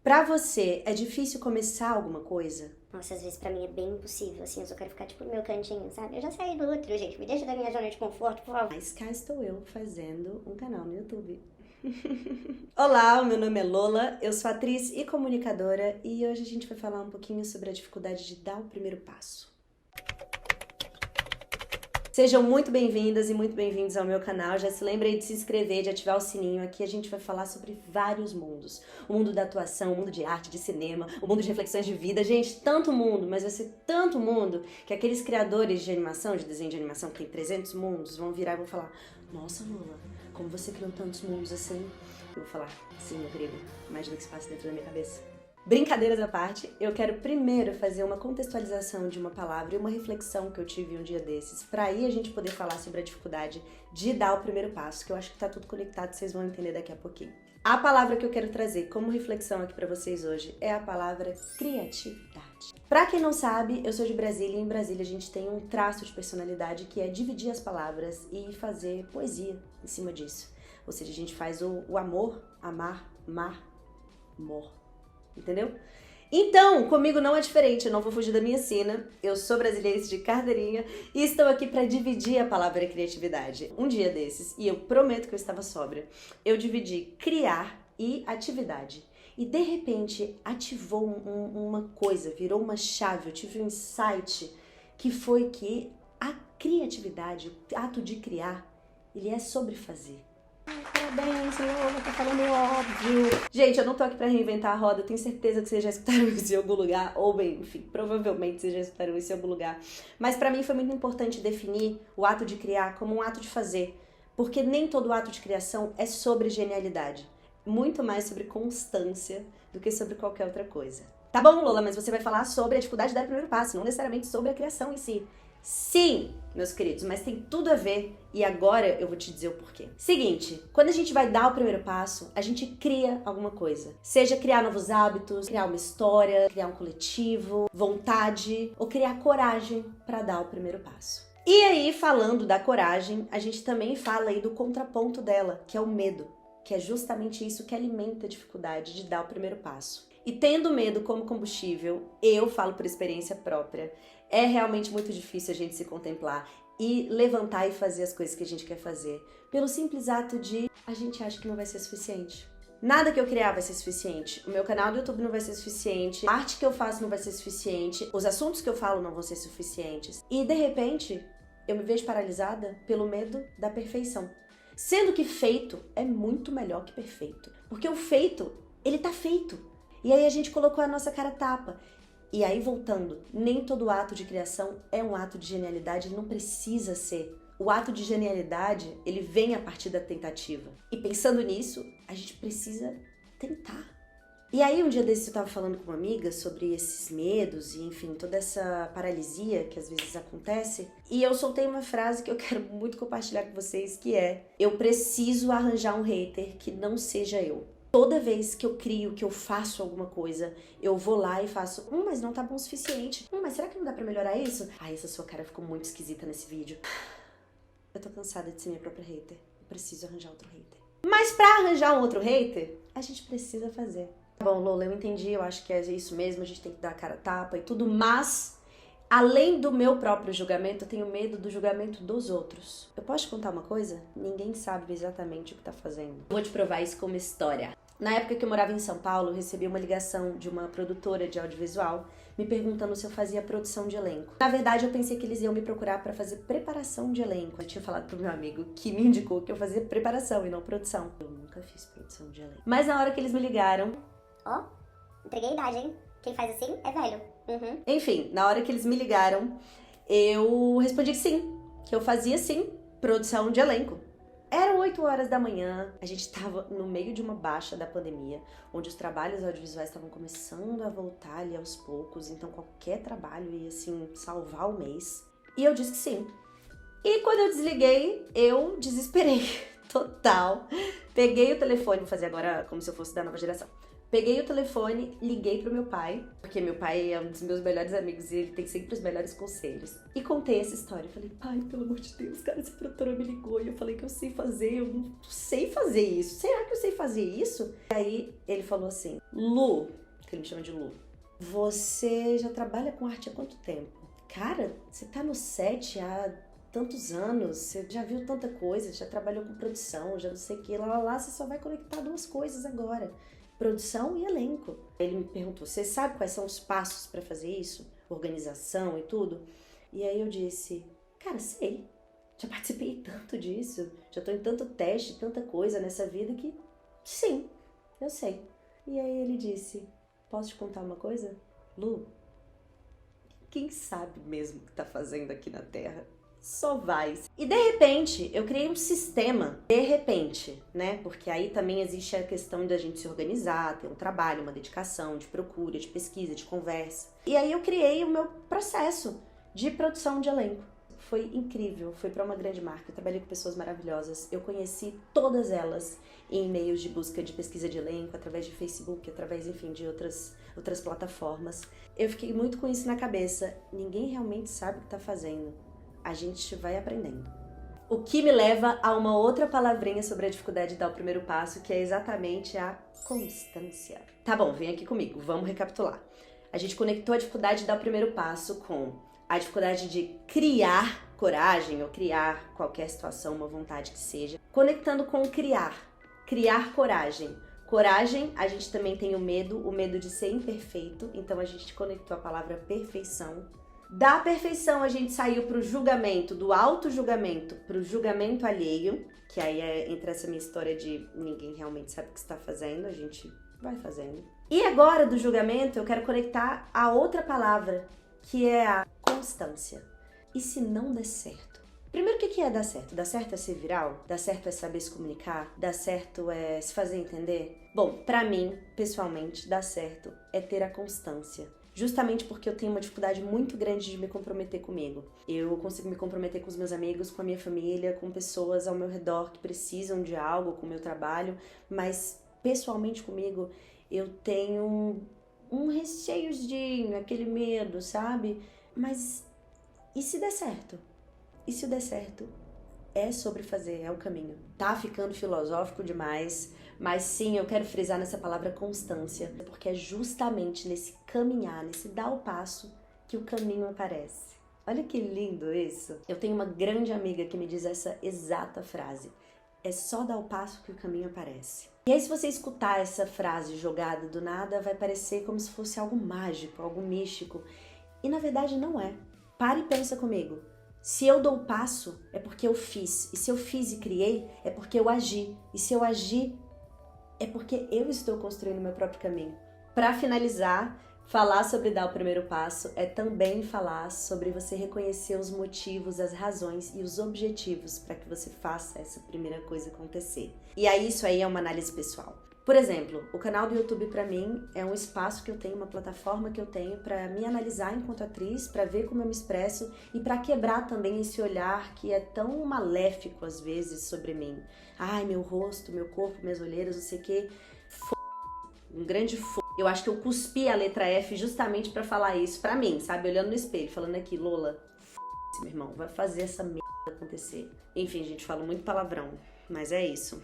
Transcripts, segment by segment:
Pra você, é difícil começar alguma coisa? Nossa, às vezes pra mim é bem impossível, assim, eu só quero ficar, tipo, no meu cantinho, sabe? Eu já saí do outro, gente, me deixa da minha zona de conforto, por favor. Mas cá estou eu fazendo um canal no YouTube. Olá, o meu nome é Lola, eu sou atriz e comunicadora e hoje a gente vai falar um pouquinho sobre a dificuldade de dar o primeiro passo. Sejam muito bem-vindas e muito bem-vindos ao meu canal. Já se lembre aí de se inscrever, de ativar o sininho. Aqui a gente vai falar sobre vários mundos. O mundo da atuação, o mundo de arte, de cinema, o mundo de reflexões de vida. Gente, tanto mundo, mas vai ser tanto mundo que aqueles criadores de animação, de desenho de animação, que tem 300 mundos, vão virar e vão falar: nossa, Lola, como você criou tantos mundos assim? Eu vou falar: sim, meu querido, imagina o que se passa dentro da minha cabeça. Brincadeiras à parte, eu quero primeiro fazer uma contextualização de uma palavra e uma reflexão que eu tive um dia desses, para aí a gente poder falar sobre a dificuldade de dar o primeiro passo, que eu acho que tá tudo conectado, vocês vão entender daqui a pouquinho. A palavra que eu quero trazer como reflexão aqui para vocês hoje é a palavra criatividade. Para quem não sabe, eu sou de Brasília e em Brasília a gente tem um traço de personalidade que é dividir as palavras e fazer poesia em cima disso. Ou seja, a gente faz o amor, amar, mar, mor. Entendeu? Então, comigo não é diferente, eu não vou fugir da minha sina, eu sou brasileira de carteirinha e estou aqui para dividir a palavra criatividade. Um dia desses, e eu prometo que eu estava sóbria, eu dividi criar e atividade. E de repente ativou uma coisa, virou uma chave, eu tive um insight que foi que a criatividade, o ato de criar, ele é sobre fazer. Parabéns, Lola, tá falando óbvio. Gente, eu não tô aqui pra reinventar a roda, eu tenho certeza que vocês já escutaram isso em algum lugar, ou bem, enfim, provavelmente vocês já escutaram isso em algum lugar. Mas pra mim foi muito importante definir o ato de criar como um ato de fazer, porque nem todo ato de criação é sobre genialidade, muito mais sobre constância do que sobre qualquer outra coisa. Tá bom, Lola, mas você vai falar sobre a dificuldade de dar o primeiro passo, não necessariamente sobre a criação em si. Sim, meus queridos, mas tem tudo a ver e agora eu vou te dizer o porquê. Seguinte, quando a gente vai dar o primeiro passo, a gente cria alguma coisa. Seja criar novos hábitos, criar uma história, criar um coletivo, vontade ou criar coragem para dar o primeiro passo. E aí, falando da coragem, a gente também fala aí do contraponto dela, que é o medo, que é justamente isso que alimenta a dificuldade de dar o primeiro passo. E tendo medo como combustível, eu falo por experiência própria, é realmente muito difícil a gente se contemplar e levantar e fazer as coisas que a gente quer fazer, pelo simples ato de a gente acha que não vai ser suficiente. Nada que eu criar vai ser suficiente, o meu canal do YouTube não vai ser suficiente, a arte que eu faço não vai ser suficiente, os assuntos que eu falo não vão ser suficientes. E de repente, eu me vejo paralisada pelo medo da perfeição. Sendo que feito é muito melhor que perfeito, porque o feito, ele tá feito. E aí a gente colocou a nossa cara a tapa. E aí, voltando, nem todo ato de criação é um ato de genialidade, ele não precisa ser. O ato de genialidade, ele vem a partir da tentativa. E pensando nisso, a gente precisa tentar. E aí, um dia desses eu tava falando com uma amiga sobre esses medos e, enfim, toda essa paralisia que às vezes acontece. E eu soltei uma frase que eu quero muito compartilhar com vocês, que é: eu preciso arranjar um hater que não seja eu. Toda vez que eu crio, que eu faço alguma coisa, eu vou lá e faço, mas não tá bom o suficiente. Mas será que não dá pra melhorar isso? Essa sua cara ficou muito esquisita nesse vídeo. Eu tô cansada de ser minha própria hater. Eu preciso arranjar outro hater. Mas pra arranjar um outro hater, a gente precisa fazer. Bom, Lola, eu entendi, eu acho que é isso mesmo, a gente tem que dar a cara a tapa e tudo, mas além do meu próprio julgamento, eu tenho medo do julgamento dos outros. Eu posso te contar uma coisa? Ninguém sabe exatamente o que tá fazendo. Vou te provar isso com uma história. Na época que eu morava em São Paulo, eu recebi uma ligação de uma produtora de audiovisual me perguntando se eu fazia produção de elenco. Na verdade, eu pensei que eles iam me procurar para fazer preparação de elenco. Eu tinha falado pro meu amigo que me indicou que eu fazia preparação e não produção. Eu nunca fiz produção de elenco. Mas na hora que eles me ligaram... Entreguei a idade, hein? Quem faz assim é velho. Enfim, na hora que eles me ligaram, eu respondi que sim, que eu fazia sim produção de elenco. Eram 8 horas da manhã, a gente estava no meio de uma baixa da pandemia, onde os trabalhos audiovisuais estavam começando a voltar ali aos poucos, então qualquer trabalho ia, assim, salvar o mês. E eu disse que sim. E quando eu desliguei, eu desesperei, total. Peguei o telefone, vou fazer agora como se eu fosse da nova geração. Peguei o telefone, liguei pro meu pai, porque meu pai é um dos meus melhores amigos e ele tem sempre os melhores conselhos. E contei essa história. Falei, pai, pelo amor de Deus, cara, essa produtora me ligou e eu falei que eu sei fazer, eu não sei fazer isso. Será que eu sei fazer isso? E aí ele falou assim, Lu, que ele me chama de Lu, você já trabalha com arte há quanto tempo? Cara, você tá no set há tantos anos, você já viu tanta coisa, já trabalhou com produção, já não sei o que, lá, você só vai conectar duas coisas agora, produção e elenco. Ele me perguntou, você sabe quais são os passos para fazer isso? Organização e tudo? E aí eu disse, cara, sei, já participei tanto disso, já tô em tanto teste, tanta coisa nessa vida que sim, eu sei. E aí ele disse, posso te contar uma coisa? Lu, quem sabe mesmo o que tá fazendo aqui na Terra? Só vai. E de repente, eu criei um sistema, de repente, né? Porque aí também existe a questão da gente se organizar, ter um trabalho, uma dedicação, de procura, de pesquisa, de conversa. E aí eu criei o meu processo de produção de elenco. Foi incrível, foi para uma grande marca, eu trabalhei com pessoas maravilhosas, eu conheci todas elas em meios de busca de pesquisa de elenco, através de Facebook, através, enfim, de outras plataformas. Eu fiquei muito com isso na cabeça, ninguém realmente sabe o que tá fazendo, a gente vai aprendendo. O que me leva a uma outra palavrinha sobre a dificuldade de dar o primeiro passo, que é exatamente a constância. Tá bom, vem aqui comigo, vamos recapitular. A gente conectou a dificuldade de dar o primeiro passo com a dificuldade de criar coragem ou criar qualquer situação, uma vontade que seja, conectando com criar coragem. Coragem, a gente também tem o medo de ser imperfeito, então a gente conectou a palavra perfeição. Da perfeição a gente saiu pro julgamento, do auto-julgamento pro julgamento alheio, que aí entra essa minha história de ninguém realmente sabe o que está fazendo, a gente vai fazendo. E agora do julgamento eu quero conectar a outra palavra, que é a constância. E se não der certo? Primeiro, o que é dar certo? Dar certo é ser viral? Dar certo é saber se comunicar? Dar certo é se fazer entender? Bom, pra mim, pessoalmente, dar certo é ter a constância. Justamente porque eu tenho uma dificuldade muito grande de me comprometer comigo. Eu consigo me comprometer com os meus amigos, com a minha família, com pessoas ao meu redor que precisam de algo, com o meu trabalho, mas pessoalmente comigo eu tenho um receiozinho, aquele medo, sabe? Mas e se der certo? E se der certo? É sobre fazer, é o caminho. Tá ficando filosófico demais, mas sim, eu quero frisar nessa palavra constância, porque é justamente nesse caminhar, nesse dar o passo, que o caminho aparece. Olha que lindo isso! Eu tenho uma grande amiga que me diz essa exata frase. É só dar o passo que o caminho aparece. E aí, se você escutar essa frase jogada do nada, vai parecer como se fosse algo mágico, algo místico. E na verdade não é. Pare e pensa comigo. Se eu dou o passo, é porque eu fiz. E se eu fiz e criei, é porque eu agi. E se eu agi, é porque eu estou construindo o meu próprio caminho. Para finalizar, falar sobre dar o primeiro passo é também falar sobre você reconhecer os motivos, as razões e os objetivos para que você faça essa primeira coisa acontecer. E aí isso aí é uma análise pessoal. Por exemplo, o canal do YouTube para mim é um espaço que eu tenho, uma plataforma que eu tenho para me analisar enquanto atriz, para ver como eu me expresso e para quebrar também esse olhar que é tão maléfico às vezes sobre mim. Ai, meu rosto, meu corpo, minhas olheiras, não sei o quê. Um grande Eu acho que eu cuspi a letra F justamente pra falar isso pra mim, sabe? Olhando no espelho, falando aqui, Lola, meu irmão, vai fazer essa merda acontecer. Enfim, gente, falo muito palavrão, mas é isso.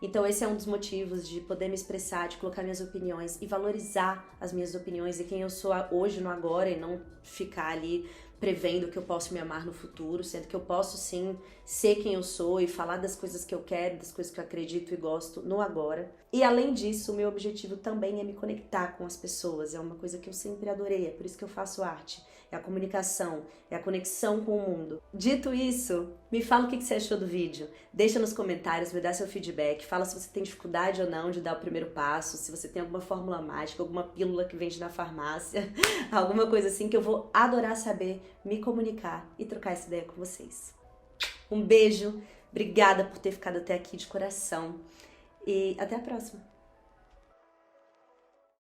Então esse é um dos motivos de poder me expressar, de colocar minhas opiniões e valorizar as minhas opiniões e quem eu sou hoje, no agora, e não ficar ali prevendo que eu posso me amar no futuro, sendo que eu posso sim ser quem eu sou e falar das coisas que eu quero, das coisas que eu acredito e gosto no agora. E além disso, o meu objetivo também é me conectar com as pessoas, é uma coisa que eu sempre adorei, é por isso que eu faço arte. É a comunicação, é a conexão com o mundo. Dito isso, me fala o que você achou do vídeo. Deixa nos comentários, me dá seu feedback. Fala se você tem dificuldade ou não de dar o primeiro passo, se você tem alguma fórmula mágica, alguma pílula que vende na farmácia, alguma coisa assim que eu vou adorar saber, me comunicar e trocar essa ideia com vocês. Um beijo, obrigada por ter ficado até aqui de coração e até a próxima.